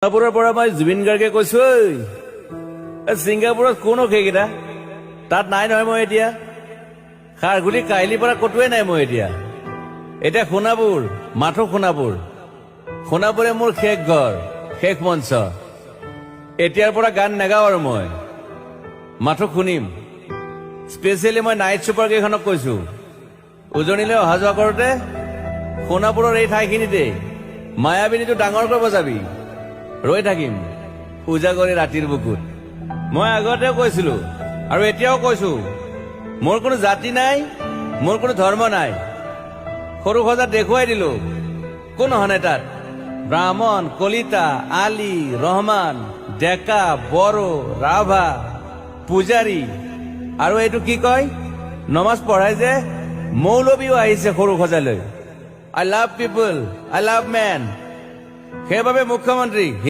ছিংগাপুৰৰ পৰা মই জুবিন গাৰ্গে কৈছো, ছিংগাপুৰত কোনো সেইকেইটা তাত নাই নহয়। মই এতিয়া খাৰঘুলি কাহিলীৰ পৰা কতোৱে নাই। মই এতিয়া সোণাপুৰ, মাথো সোণাপুৰে মোৰ শেষ ঘৰ, শেষ মঞ্চ। এতিয়াৰ পৰা গান নাগাওঁ আৰু মই মাথো শুনিম। স্পেচিয়েলি মই নাইট ছুপাৰ কেইখনক কৈছো, উজনিলৈ অহা যোৱা কৰোতে সোণাপুৰৰ এই ঠাইখিনিতে মায়াবিনীটো ডাঙৰকৈ বজাবি, ৰৈ থাকিম উজাগৰি ৰাতিৰ বুকুত। মই আগতেও কৈছিলো আৰু এতিয়াও কৈছো, মোৰ কোনো জাতি নাই, মোৰ কোনো ধৰ্ম নাই। সৰু সজাত দেখুৱাই দিলো কোন হনে তাত ব্ৰাহ্মণ, কলিতা, আলী, ৰহমান, ডেকা, বড়ো, ৰাভা, পূজাৰী আৰু এইটো কি কয় নমাজ পঢ়াই যে মৌলবীও আহিছে সৰু সজালৈ। I love people, I love man. সেইবাবে মুখ্যমন্ত্ৰী